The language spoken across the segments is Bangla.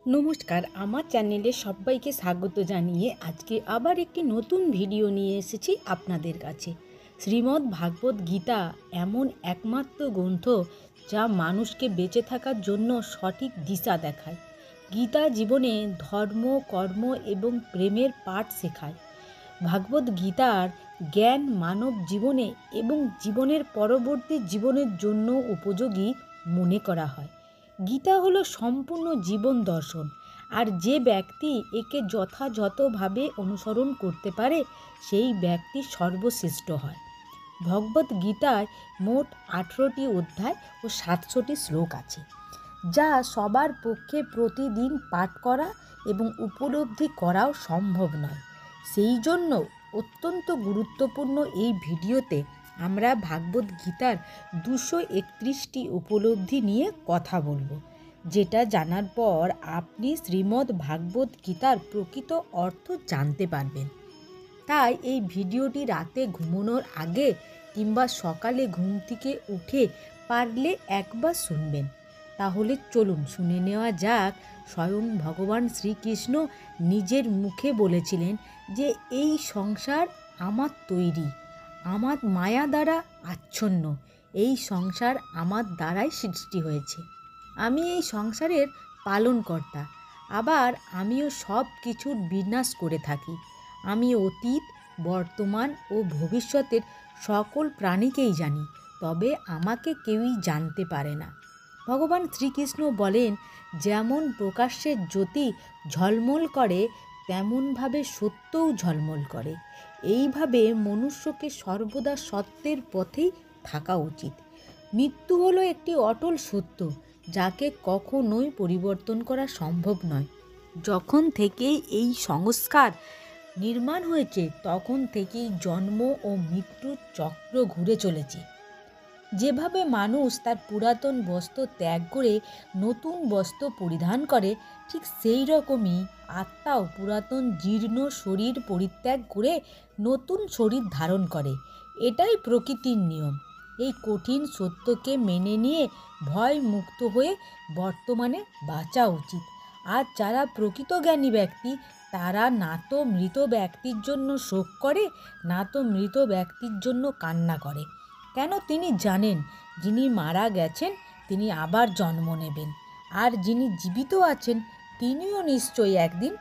নমস্কার, আমার চ্যানেলে সবাইকে স্বাগত জানিয়ে আজকে আবার একটি নতুন ভিডিও নিয়ে এসেছি আপনাদের কাছে। শ্রীমদ্ ভাগবত গীতা এমন একমাত্র গ্রন্থ যা মানুষকে বেঁচে থাকার জন্য সঠিক দিশা দেখায়। গীতা জীবনে ধর্ম, কর্ম এবং প্রেমের পাঠ শেখায়। ভাগবত গীতার জ্ঞান মানব জীবনে এবং জীবনের পরবর্তী জীবনের জন্য উপযোগী মনে করা হয়। গীতা হলো সম্পূর্ণ জীবন দর্শন, আর যে ব্যক্তি একে যথাযথভাবে অনুসরণ করতে পারে সেই ব্যক্তি সর্বশ্রেষ্ঠ হয়। ভগবত গীতায় মোট 18টি অধ্যায় ও 700টি শ্লোক আছে, যা সবার পক্ষে প্রতিদিন পাঠ করা এবং উপলব্ধি করাও সম্ভব নয়। সেই জন্য অত্যন্ত গুরুত্বপূর্ণ এই ভিডিওতে আমরা ভাগবত গীতার 231টি উপলব্ধি নিয়ে কথা বলবো, যেটা জানার পর আপনি শ্রীমদ্ ভাগবত গীতার প্রকৃত অর্থ জানতে পারবেন। তাই এই ভিডিওটি রাতে ঘুমানোর আগে কিংবা সকালে ঘুম থেকে উঠে পারলে একবার শুনবেন। তাহলে চলুন শুনে নেওয়া যাক। স্বয়ং ভগবান শ্রীকৃষ্ণ নিজের মুখে বলেছিলেন যে এই সংসার আমার তৈরি, আমার মায়া দ্বারা আচ্ছন্ন। এই সংসার আমার দ্বারাই সৃষ্টি হয়েছে। আমি এই সংসারের পালনকর্তা, আবার আমিও সব কিছুর বিনাশ করে থাকি। আমি অতীত, বর্তমান ও ভবিষ্যতের সকল প্রাণীকেই জানি, তবে আমাকে কেউই জানতে পারে না। ভগবান শ্রীকৃষ্ণ বলেন, যেমন প্রকাশের জ্যোতি ঝলমল করে তেমনভাবে সত্যও ঝলমল করে। এইভাবে মনুষ্যকে সর্বদা সত্যের পথেই থাকা উচিত। মৃত্যু হলো একটি অটল সত্য, যাকে কখনোই পরিবর্তন করা সম্ভব নয়। যখন থেকেই এই সংস্কার নির্মাণ হয়েছে তখন থেকেই জন্ম ও মৃত্যুর চক্র ঘুরে চলেছে। যেভাবে মানুষ তার পুরাতন বস্ত্র ত্যাগ করে নতুন বস্ত্র পরিধান করে, ঠিক সেই রকমই আত্মাও পুরাতন জীর্ণ শরীর পরিত্যাগ করে নতুন শরীর ধারণ করে। এটাই প্রকৃতির নিয়ম। এই কঠিন সত্যকে মেনে নিয়ে ভয় মুক্ত হয়ে বর্তমানে বাঁচা উচিত। আর যারা প্রকৃত জ্ঞানী ব্যক্তি, তারা না তো মৃত ব্যক্তির জন্য শোক করে, না তো মৃত ব্যক্তির জন্য কান্না করে। কেন? তিনি জানেন যিনি মারা গেছেন তিনি আবার জন্ম নেবেন, আর যিনি জীবিত আছেন তিনিও নিশ্চয়ই একদিন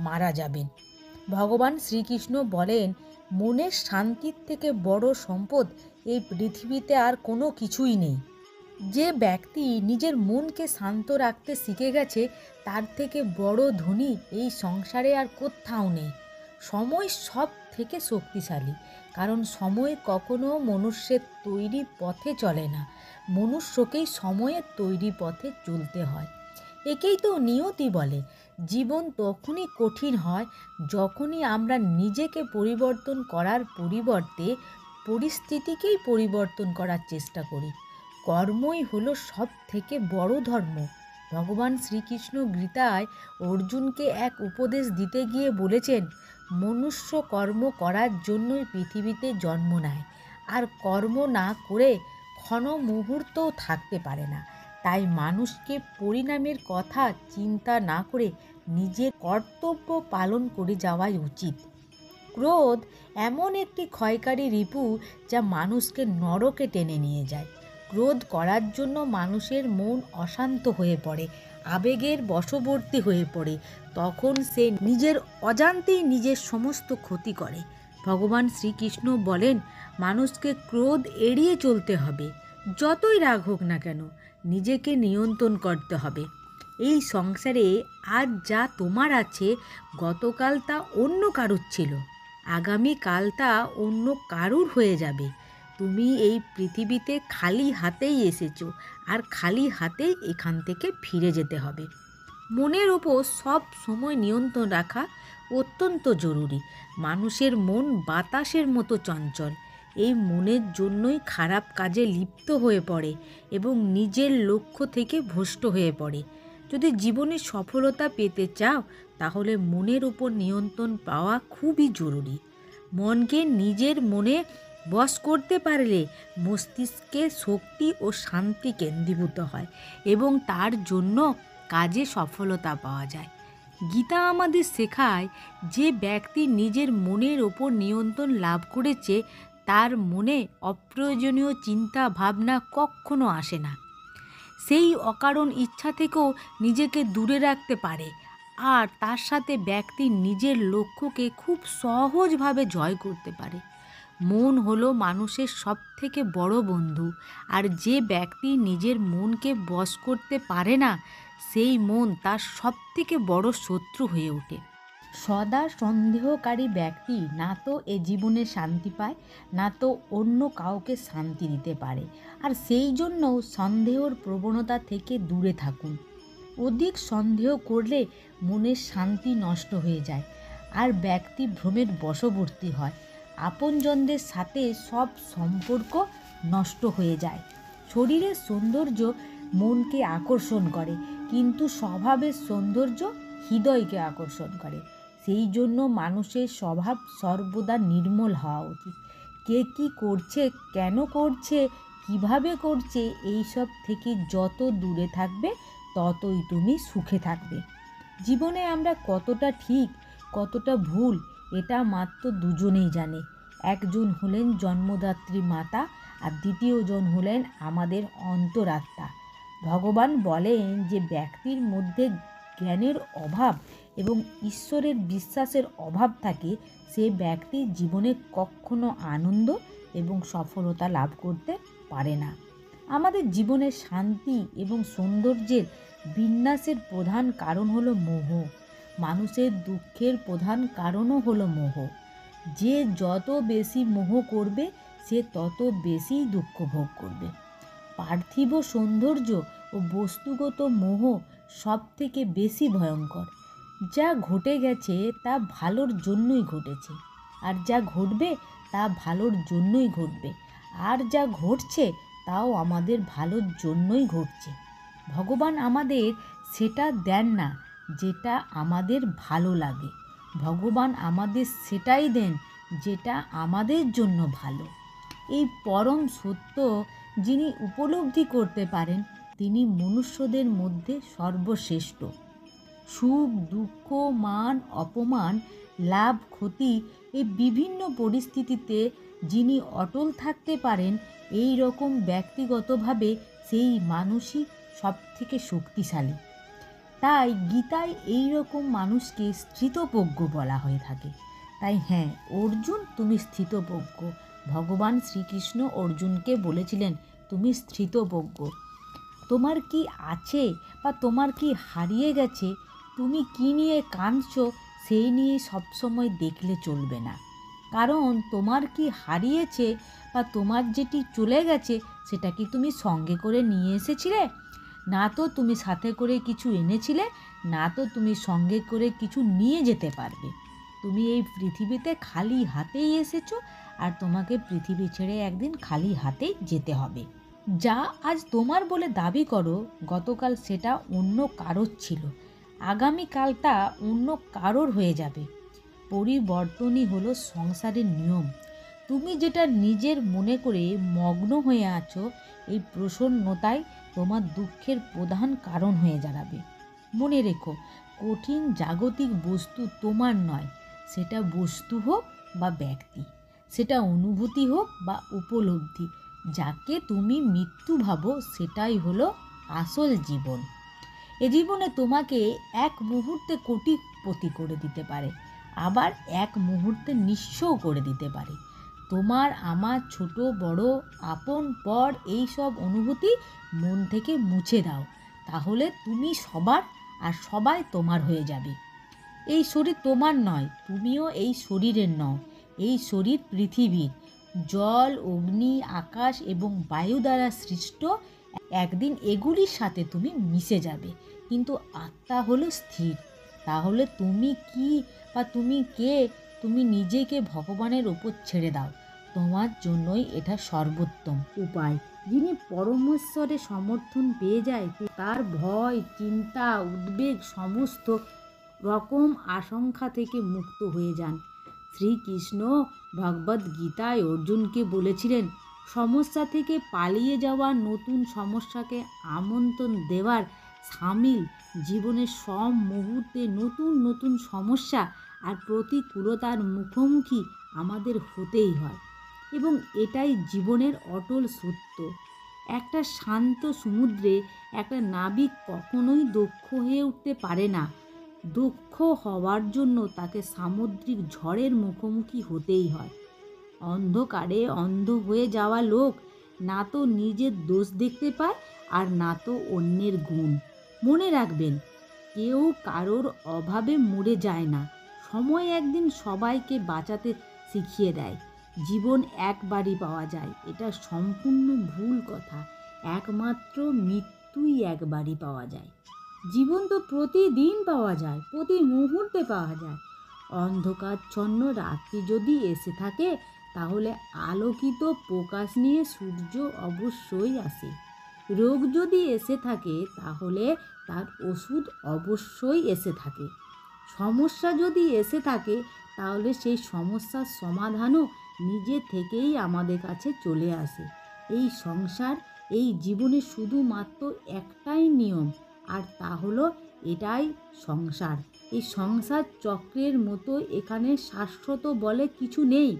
মারা যাবেন। ভগবান শ্রীকৃষ্ণ বলেন, মনের শান্তির থেকে বড় সম্পদ এই পৃথিবীতে আর কোনো কিছুই নেই। যে ব্যক্তি নিজের মনকে শান্ত রাখতে শিখে গেছে, তার থেকে বড় ধনী এই সংসারে আর কোথাও নেই। সময় সব থেকে শক্তিশালী, কারণ সময় কখনো মনুষ্যের তৈরি পথে চলে না, মনুষ্যকেই সময়ের তৈরি পথে চলতে হয়। একেই তো নিয়তি বলে। জীবন তখনই কঠিন হয় যখনই আমরা নিজেকে পরিবর্তন করার পরিবর্তে পরিস্থিতিকেই পরিবর্তন করার চেষ্টা করি। কর্মই হলো সব থেকে বড় ধর্ম। ভগবান শ্রীকৃষ্ণ গীতায় অর্জুনকে এক উপদেশ দিতে গিয়ে বলেছেন, মনুষ্য কর্ম করার জন্যই পৃথিবীতে জন্ম নেয়, আর কর্ম না করে ক্ষণ মুহূর্তও থাকতে পারে না। তাই মানুষকে পরিণামের কথা চিন্তা না করে নিজের কর্তব্য পালন করে যাওয়াই উচিত। ক্রোধ এমন একটি ক্ষয়কারী রিপু যা মানুষকে নরকে টেনে নিয়ে যায়। ক্রোধ করার জন্য মানুষের মন অশান্ত হয়ে পড়ে, আবেগের বশবর্তী হয়ে পড়ে। তখন সে নিজের অজান্তেই নিজের সমস্ত ক্ষতি করে। ভগবান শ্রীকৃষ্ণ বলেন, মানুষকে ক্রোধ এড়িয়ে চলতে হবে। যতই রাগ হোক না কেন, নিজেকে নিয়ন্ত্রণ করতে হবে। এই সংসারে আজ যা তোমার আছে, গতকাল তা অন্য কারুর ছিল, আগামীকাল তা অন্য কারুর হয়ে যাবে। তুমি এই পৃথিবীতে খালি হাতেই এসেছো, আর খালি হাতেই এখান থেকে ফিরে যেতে হবে। মনের ওপর সব সময় নিয়ন্ত্রণ রাখা অত্যন্ত জরুরি। মানুষের মন বাতাসের মতো চঞ্চল। এই মনের জন্যই খারাপ কাজে লিপ্ত হয়ে পড়ে এবং নিজের লক্ষ্য থেকে ভ্রষ্ট হয়ে পড়ে। যদি জীবনে সফলতা পেতে চাও, তাহলে মনের উপর নিয়ন্ত্রণ পাওয়া খুবই জরুরি। মনকে নিজের মনে বশ করতে পারলে মস্তিষ্কে শক্তি ও শান্তি কেন্দ্রীভূত হয়, এবং তার জন্য কাজে সফলতা পাওয়া যায়। গীতা আমাদের শেখায় যে ব্যক্তি নিজের মনের ওপর নিয়ন্ত্রণ লাভ করেছে তার মনে অপ্রয়োজনীয় চিন্তা ভাবনা কখনো আসে না। সেই অকারণ ইচ্ছা থেকেও নিজেকে দূরে রাখতে পারে, আর তার সাথে ব্যক্তি নিজের লক্ষ্যকে খুব সহজভাবে জয় করতে পারে। মন হলো মানুষের সবথেকে বড় বন্ধু, আর যে ব্যক্তি নিজের মনকে বশ করতে পারে না সেই মন তার সবথেকে বড় শত্রু হয়ে ওঠে। সদা সন্দেহকারী ব্যক্তি না তো এ জীবনে শান্তি পায়, না তো অন্য কাউকে শান্তি দিতে পারে। আর সেই জন্য সন্দেহর প্রবণতা থেকে দূরে থাকুন। অধিক সন্দেহ করলে মনের শান্তি নষ্ট হয়ে যায়, আর ব্যক্তি ভ্রমের বশবর্তী হয়। আপনজনদের সাথে সব সম্পর্ক নষ্ট হয়ে যায়। শরীরের সৌন্দর্য মনকে আকর্ষণ করে, কিন্তু স্বভাবের সৌন্দর্য হৃদয়কে আকর্ষণ করে। সেই জন্য মানুষের স্বভাব সর্বদা নির্মল হওয়া উচিত। কে কী করছে, কেন করছে, কিভাবে করছে, এইসব থেকে যত দূরে থাকবে ততই তুমি সুখে থাকবে। জীবনে আমরা কতটা ঠিক কতটা ভুল এটা মাত্র দুজনেই জানে। একজন হলেন জন্মদাত্রী মাতা, আর দ্বিতীয়জন হলেন আমাদের অন্তরাত্মা। ভগবান বলেন যে ব্যক্তির মধ্যে জ্ঞানের অভাব এবং ঈশ্বরের বিশ্বাসের অভাব থাকে, সে ব্যক্তি জীবনে কখনো আনন্দ এবং সফলতা লাভ করতে পারে না। আমাদের জীবনের শান্তি এবং সৌন্দর্যের বিন্যাসের প্রধান কারণ হলো মোহ। মানুষের দুঃখের প্রধান কারণও হলো মোহ। যে যত বেশি মোহ করবে সে তত বেশি দুঃখ ভোগ করবে। পার্থিব সৌন্দর্য ও বস্তুগত মোহ সব থেকে বেশি ভয়ঙ্কর। যা ঘটে গেছে তা ভালোর জন্যই ঘটেছে, আর যা ঘটবে তা ভালোর জন্যই ঘটবে, আর যা ঘটছে তাও আমাদের ভালোর জন্যই ঘটছে। ভগবান আমাদের সেটা দেন না যেটা আমাদের ভালো লাগে, ভগবান আমাদের সেটাই দেন যেটা আমাদের জন্য ভালো। এই পরম সত্য যিনি উপলব্ধি করতে পারেন তিনি মনুষ্যদের মধ্যে সর্বশ্রেষ্ঠ। সুখ দুঃখ মান অপমান লাভ ক্ষতি এই বিভিন্ন পরিস্থিতিতে যিনি অটল থাকতে পারেন, এই রকম ব্যক্তিগতভাবে সেই মানুষই সবথেকে শক্তিশালী। তাই গীতায় এই রকম মানুষকে স্থিতপ্রজ্ঞ বলা হয়ে থাকে। তাই হ্যাঁ অর্জুন, তুমি স্থিতপ্রজ্ঞ। ভগবান শ্রীকৃষ্ণ অর্জুনকে বলেছিলেন তুমি স্থিতপ্রজ্ঞ। তোমার কি আছে বা তোমার কি হারিয়ে গেছে, তুমি কি নিয়ে কাঁদছো সেই নিয়ে সবসময় দেখলে চলবে না। কারণ তোমার কি হারিয়েছে বা তোমার যেটি চলে গেছে সেটা কি তুমি সঙ্গে করে নিয়ে এসেছিলে? না তো তুমি সাথে করে কিছু এনেছিলে, না তো তুমি সঙ্গে করে কিছু নিয়ে যেতে পারবে। তুমি এই পৃথিবীতে খালি হাতেই এসেছো, আর তোমাকে পৃথিবী ছেড়ে একদিন খালি হাতেই যেতে হবে। যা আজ তোমার বলে দাবি করো গতকাল সেটা অন্য কারোর ছিল, আগামীকাল তা অন্য কারোর হয়ে যাবে। পরিবর্তনই হলো সংসারের নিয়ম। তুমি যেটা নিজের মনে করে মগ্ন হয়ে আছো, এই প্রসন্নতাই তোমার দুঃখের প্রধান কারণ হয়ে দাঁড়াবে। মনে রেখো, কঠিন জাগতিক বস্তু তোমার নয়, সেটা বস্তু হোক বা ব্যক্তি, সেটা অনুভূতি হোক বা উপলব্ধি, যাকে তুমি মৃত্যু ভাবো সেটাই হলো আসল জীবন। এ জীবনে তোমাকে এক মুহূর্তে কোটিপতি করে দিতে পারে, আবার এক মুহূর্তে নিঃস্বও করে দিতে পারে। তোমার আমার ছোট বড় আপন পর এই সব অনুভূতি মন থেকে মুছে দাও, তাহলে তুমি সবার আর সবাই তোমার হয়ে যাবে। এই শরীর তোমার নয়, তুমিও এই শরীরের নও। এই শরীর পৃথিবীর, জল অগ্নি আকাশ এবং বায়ু দ্বারা সৃষ্ট। একদিন এগুলির সাথে তুমি মিশে যাবে, কিন্তু আত্মা হলো স্থির। তাহলে তুমি কি বা তুমি কে? তুমি নিজেকে ভগবানের ওপর ছেড়ে দাও, তোমার জন্যই এটা সর্বোত্তম উপায়। যিনি পরমেশ্বরের সমর্থন পেয়ে যায় তার ভয় চিন্তা উদ্বেগ সমস্ত রকম আশঙ্কা থেকে মুক্ত হয়ে যান। শ্রীকৃষ্ণ ভগবদ্ গীতায় অর্জুনকে বলেছিলেন, সমস্যা থেকে পালিয়ে যাওয়া নতুন সমস্যাকে আমন্ত্রণ দেওয়ার সামিল। জীবনের সব মুহূর্তে নতুন নতুন সমস্যা আর প্রতিকূলতার মুখোমুখি আমাদের হতেই হয়, এবং এটাই জীবনের অটল সত্য। একটা শান্ত সমুদ্রে একটা নাবিক কখনোই দক্ষ হয়ে উঠতে পারে না। দক্ষ হওয়ার জন্য তাকে সামুদ্রিক ঝড়ের মুখোমুখি হতেই হয়। অন্ধকারে অন্ধ হয়ে যাওয়া লোক না তো নিজের দোষ দেখতে পায় আর না তো অন্যের গুণ। মনে রাখবেন, কেউ কারোর অভাবে মরে যায় না। সময় একদিন সবাইকে বাঁচাতে শিখিয়ে দেয়। জীবন একবারই পাওয়া যায়, এটা সম্পূর্ণ ভুল কথা। একমাত্র মৃত্যুই একবারই পাওয়া যায়। জীবন তো প্রতিদিন পাওয়া যায়, প্রতি মুহূর্তে পাওয়া যায়। অন্ধকারচ্ছন্ন রাত্রি যদি এসে থাকে, তাহলে আলোকিত প্রকাশ নিয়ে সূর্য অবশ্যই আসে। রোগ যদি এসে থাকে, তাহলে তার ওষুধ অবশ্যই এসে থাকে। সমস্যা যদি এসে থাকে, তাহলে সেই সমস্যার সমাধানও নিজে থেকেই আমাদের কাছে চলে আসে। এই সংসার, এই জীবনে শুধুমাত্র একটাই নিয়ম, আর তা হলো এটাই সংসার। এই সংসার চক্রের মতো এখানে শাশ্বত বলে কিছু নেই।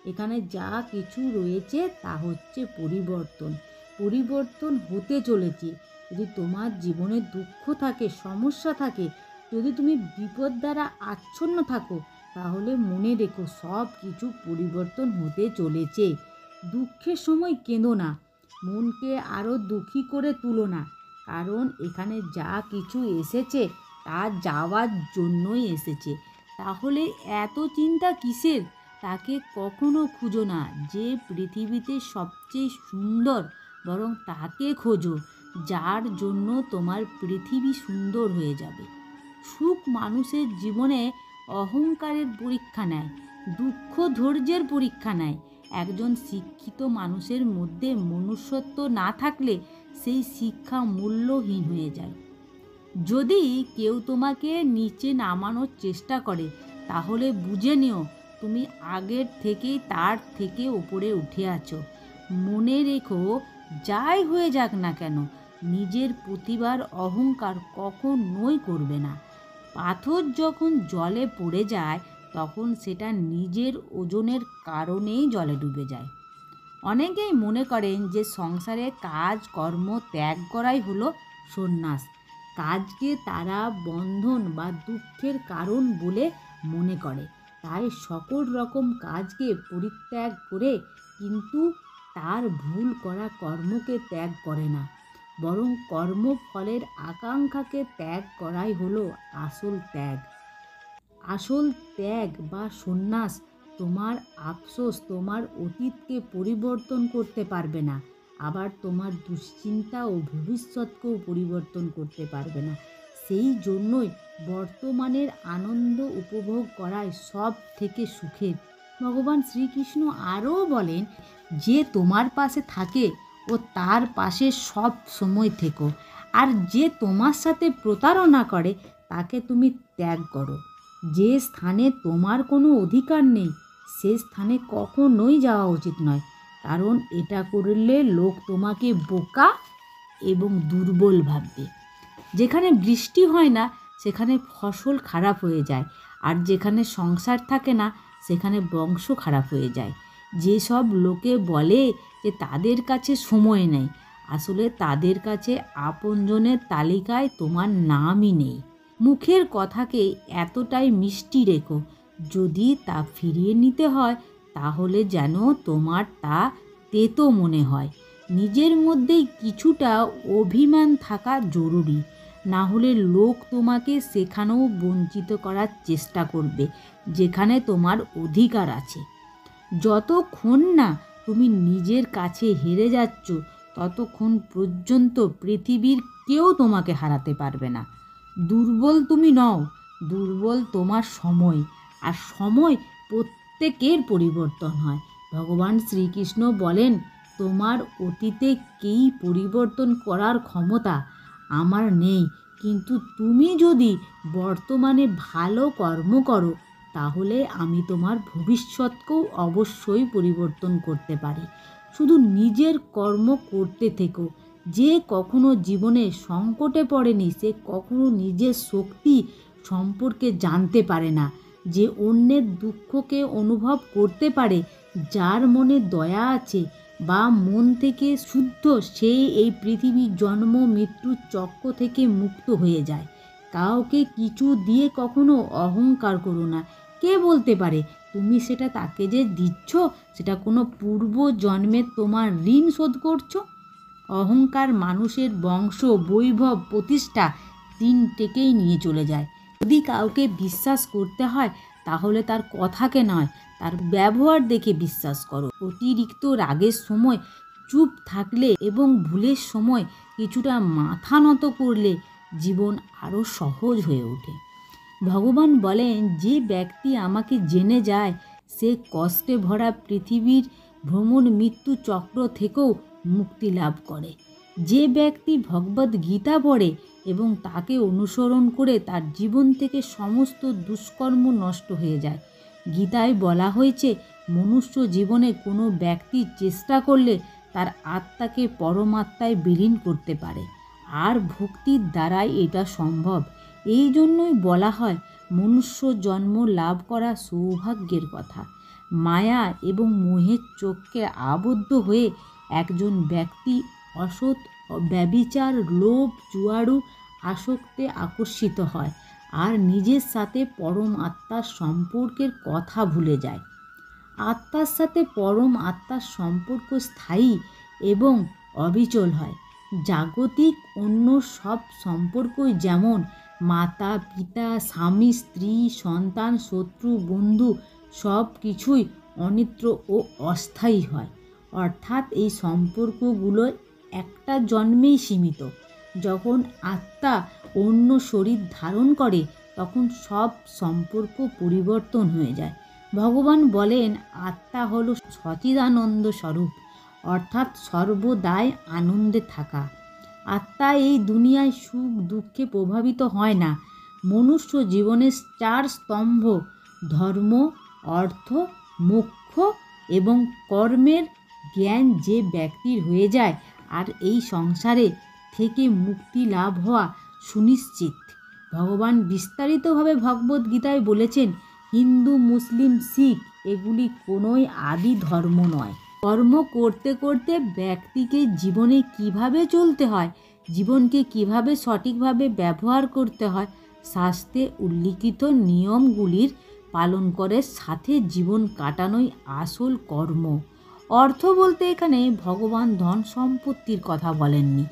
এখানে যা কিছু রয়েছে তা হচ্ছে পরিবর্তন। পরিবর্তন হতে চলেছে। যদি তোমার জীবনে দুঃখ থাকে, সমস্যা থাকে, যদি তুমি বিপদ দ্বারা আচ্ছন্ন থাকো, তাহলে মনে রেখো সব কিছু পরিবর্তন হতে চলেছে। দুঃখের সময় কেঁদো না, মনকে আরও দুঃখী করে তুলো না, কারণ এখানে যা কিছু এসেছে তা যাওয়ার জন্যই এসেছে। তাহলে এত চিন্তা কিসের? তাকে কখনো খুঁজো না যে পৃথিবীতে সবচেয়ে সুন্দর, বরং তাকে খোঁজো যার জন্য তোমার পৃথিবী সুন্দর হয়ে যাবে। সুখ মানুষের জীবনে অহংকারের পরীক্ষা নেয়, দুঃখ ধৈর্যের পরীক্ষা নেয়। একজন শিক্ষিত মানুষের মধ্যে মনুষ্যত্ব না থাকলে সেই শিক্ষা মূল্যহীন হয়ে যায়। যদি কেউ তোমাকে নিচে নামানোর চেষ্টা করে, তাহলে বুঝে নিও তুমি আগের থেকেই তার থেকে উপরে উঠে আছো। মনে রেখো, যাই হয়ে যাক না কেন, নিজের প্রতিভার অহংকার কখনোই করবে না। পাথর যখন জলে পড়ে যায়, তখন সেটা নিজের ওজনের কারণেই জলে ডুবে যায়। অনেকেই মনে করেন যে সংসারে কাজ কর্ম ত্যাগ করাই হলো সন্ন্যাস। কাজকে তারা বন্ধন বা দুঃখের কারণ বলে মনে করে, তাই সকল রকম কাজকে পরিত্যাগ করে, কিন্তু তার ভুল করা কর্মকে ত্যাগ করে না, বরং কর্মফলের আকাঙ্ক্ষাকে ত্যাগ করাই হলো আসল ত্যাগ। আসল ত্যাগ বা সন্ন্যাস। তোমার আফসোস তোমার অতীতকে পরিবর্তন করতে পারবে না, আবার তোমার দুশ্চিন্তা ও ভবিষ্যৎকেও পরিবর্তন করতে পারবে না। সেই জন্যই বর্তমানের আনন্দ উপভোগ করাই সব থেকে সুখের। ভগবান শ্রীকৃষ্ণ আরও বলেন, যে তোমার পাশে থাকে ও তার পাশে সব সময় থেকো, আর যে তোমার সাথে প্রতারণা করে তাকে তুমি ত্যাগ করো। যে স্থানে তোমার কোনো অধিকার নেই, সে স্থানে কখনোই যাওয়া উচিত নয়, কারণ এটা করলে লোক তোমাকে বোকা এবং দুর্বল ভাববে। যেখানে বৃষ্টি হয় না, সেখানে ফসল খারাপ হয়ে যায়, আর যেখানে সংসার থাকে না, সেখানে বংশ খারাপ হয়ে যায়। যেসব লোকে বলে যে তাদের কাছে সময় নেই, আসলে তাদের কাছে আপনজনের তালিকায় তোমার নামই নেই। মুখের কথাকে এতটাই মিষ্টি রেখো, যদি তা ফিরিয়ে নিতে হয়, তাহলে যেন তোমার তা তেতো মনে হয়। নিজের মধ্যেই কিছুটা অভিমান থাকা জরুরি, না হলে লোক তোমাকে সেখানেও বঞ্চিত করার চেষ্টা করবে যেখানে তোমার অধিকার আছে। যতক্ষণ না তুমি নিজের কাছে হেরে যাচ্ছ, ততক্ষণ পর্যন্ত পৃথিবীর কেউ তোমাকে হারাতে পারবে না। দুর্বল তুমি নও, দুর্বল তোমার সময়, আর সময় প্রত্যেকের পরিবর্তন হয়। ভগবান শ্রীকৃষ্ণ বলেন, তোমার অতীতেকেই পরিবর্তন করার ক্ষমতা আমার নেই, কিন্তু তুমি যদি বর্তমানে ভালো কর্ম করো, তাহলে আমি তোমার ভবিষ্যৎকেও অবশ্যই পরিবর্তন করতে পারি। শুধু নিজের কর্ম করতে থেকো, যে কখনো জীবনে সংকটে পড়েনি সে কখনো নিজের শক্তি সম্পর্কে জানতে পারে না। যে অন্যের দুঃখকে অনুভব করতে পারে, যার মনে দয়া আছে বা মন থেকে শুদ্ধ, সেই এই পৃথিবীর জন্ম মৃত্যুর চক্র থেকে মুক্ত হয়ে যায়। কাউকে কিছু দিয়ে কখনো অহংকার করো না। কে বলতে পারে তুমি সেটা তাকে যে দিচ্ছ সেটা কোনো পূর্ব জন্মের তোমার ঋণ শোধ করছো। অহংকার মানুষের বংশ, বৈভব, প্রতিষ্ঠা তিনটেকেই নিয়ে চলে যায়। যদি কাউকে বিশ্বাস করতে হয় তাহলে তার কথাকে নয়, তার ব্যবহার দেখে বিশ্বাস করো। অতিরিক্ত রাগের সময় চুপ থাকলে এবং ভুলের সময় কিছুটা মাথা নত করলে জীবন আরও সহজ হয়ে ওঠে। ভগবান বলেন, যে ব্যক্তি আমাকে জেনে যায় সে কষ্টে ভরা পৃথিবীর ভ্রমণ মৃত্যু চক্র থেকেও মুক্তি লাভ করে। যে ব্যক্তি ভগবদ গীতা পড়ে এবং তাকে অনুসরণ করে তার জীবন থেকে সমস্ত দুষ্কর্ম নষ্ট হয়ে যায়। গীতায় বলা হয়েছে, মনুষ্য জীবনে কোনো ব্যক্তি চেষ্টা করলে তার আত্মাকে পরমাত্মায় বিলীন করতে পারে, আর ভক্তির দ্বারাই এটা সম্ভব। এই জন্যই বলা হয় মনুষ্য জন্ম লাভ করা সৌভাগ্যের কথা। মায়া এবং মোহের চোখকে আবদ্ধ হয়ে একজন ব্যক্তি অসৎ, ব্যভিচার, লোভ, জুয়াড়ু আসক্তে আকর্ষিত হয় আর নিজের সাথে পরম আত্মার সম্পর্কের কথা ভুলে যায়। আত্মার সাথে পরম আত্মার সম্পর্ক স্থায়ী এবং অবিচল হয়। জাগতিক অন্য সব সম্পর্কই যেমন মাতা পিতা, স্বামী স্ত্রী, সন্তান, শত্রু, বন্ধু সব কিছুই অনিত্য ও অস্থায়ী হয়। অর্থাৎ এই সম্পর্কগুলো একটা জন্মেই সীমিত। যখন আত্মা অন্য শরীর ধারণ করে তখন সব সম্পর্ক পরিবর্তন হয়ে যায়। ভগবান বলেন, আত্মা হলো সচিদানন্দ স্বরূপ, অর্থাৎ সর্বদাই আনন্দে থাকা। আত্মা এই দুনিয়ায় সুখ দুঃখে প্রভাবিত হয় না। মনুষ্য জীবনের 4 স্তম্ভ ধর্ম, অর্থ, মোক্ষ এবং কর্মের জ্ঞান যে ব্যক্তির হয়ে যায় আর এই সংসারে থেকে মুক্তি লাভ হওয়া সুনিশ্চিত। ভগবান বিস্তারিতভাবে ভগবদ্গীতায় বলেছেন, হিন্দু, মুসলিম, শিখ এগুলি কোনোই আদি ধর্ম নয়। কর্ম করতে করতে ব্যক্তিকে জীবনে কিভাবে চলতে হয়, জীবনকে কিভাবে সঠিকভাবে ব্যবহার করতে হয়, শাস্ত্রে উল্লিখিত নিয়মগুলির পালন করে সাথে জীবন কাটানোই আসল কর্ম। অর্থ বলতে এখানে ভগবান ধন সম্পত্তির কথা বলেননি।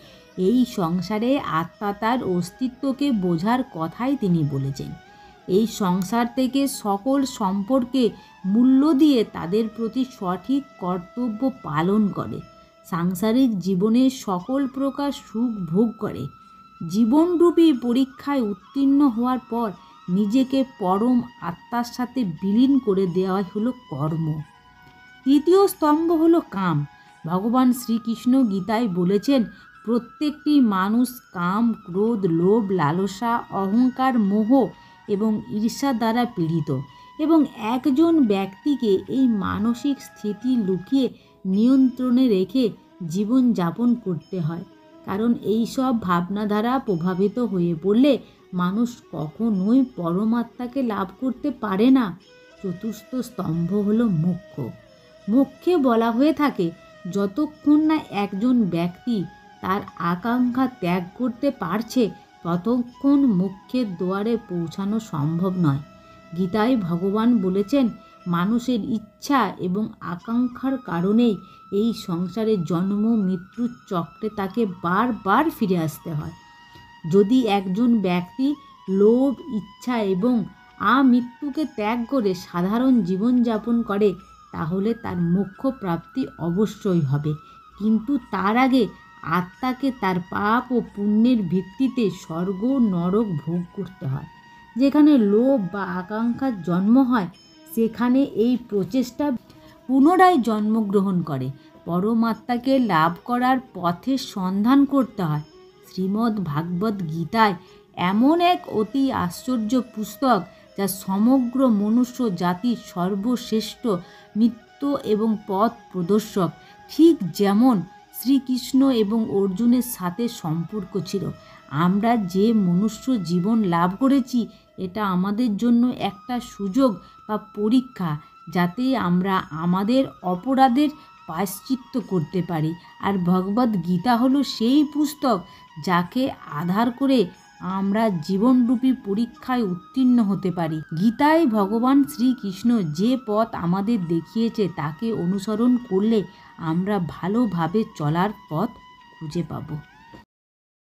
এই সংসারে আত্মা তার অস্তিত্বকে বোঝার কথাই তিনি বলেছেন। এই সংসার থেকে সকল সম্পর্কে মূল্য দিয়ে তাদের প্রতি সঠিক কর্তব্য পালন করে সাংসারিক জীবনে সকল প্রকার সুখ ভোগ করে। জীবনরূপী পরীক্ষায় উত্তীর্ণ হওয়ার পর নিজেকে পরম আত্মার সাথে বিলীন করে দেওয়া হলো কর্ম। তৃতীয় স্তম্ভ হলো কাম। ভগবান শ্রীকৃষ্ণ গীতায় বলেছেন, প্রত্যেকটি মানুষ কাম, ক্রোধ, লোভ, লালসা, অহংকার, মোহ এবং ঈর্ষা দ্বারা পীড়িত এবং একজন ব্যক্তিকে এই মানসিক স্থিতি লুকিয়ে নিয়ন্ত্রণে রেখে জীবন যাপন করতে হয়। কারণ এই সব ভাবনা দ্বারা প্রভাবিত হয়ে পড়লে মানুষ কখনোই পরমাত্মাকে লাভ করতে পারে না। চতুর্থ স্তম্ভ হলো মোক্ষ। মোক্ষে বলা হয়ে থাকে, যতক্ষণ না একজন ব্যক্তি তার আকাঙ্ক্ষা ত্যাগ করতে পারছে ততক্ষণ মোক্ষের দুয়ারে পৌঁছানো সম্ভব নয়। গীতায় ভগবান বলেছেন, মানুষের ইচ্ছা এবং আকাঙ্ক্ষার কারণেই এই সংসারে জন্ম মৃত্যুর চক্রে তাকে বারবার ফিরে আসতে হয়। যদি একজন ব্যক্তি লোভ, ইচ্ছা এবং আমৃত্যুকে ত্যাগ করে সাধারণ জীবনযাপন করে তাহলে তার মোক্ষ প্রাপ্তি অবশ্যই হবে। কিন্তু তার আগে আত্মাকে তার পাপ ও পুণ্যের ভিত্তিতে স্বর্গ নরক ভোগ করতে হয়। যেখানে লোভ বা আকাঙ্ক্ষার জন্ম হয় সেখানে এই প্রচেষ্টা পুনরায় জন্মগ্রহণ করে। পরমাত্মাকে লাভ করার পথের সন্ধান করতে হয়। শ্রীমদ্ ভাগবত গীতায় এমন এক অতি আশ্চর্য পুস্তক যা সমগ্র মনুষ্য জাতির সর্বশ্রেষ্ঠ মিত্র এবং পথ প্রদর্শক। ঠিক যেমন শ্রীকৃষ্ণ এবং অর্জুনের সাথে সম্পর্ক ছিল। আমরা যে মনুষ্য জীবন লাভ করেছি এটা আমাদের জন্য একটা সুযোগ বা পরীক্ষা, যাতে আমরা আমাদের অপরাধের প্রায়শ্চিত্ত করতে পারি। আর ভগবদ গীতা হলো সেই পুস্তক যাকে আধার করে আমরা জীবনরূপী পরীক্ষায় উত্তীর্ণ হতে পারি। গীতায় ভগবান শ্রীকৃষ্ণ যে পথ আমাদের দেখিয়েছে তাকে অনুসরণ করলে আমরা ভালোভাবে চলার পথ খুঁজে পাবো।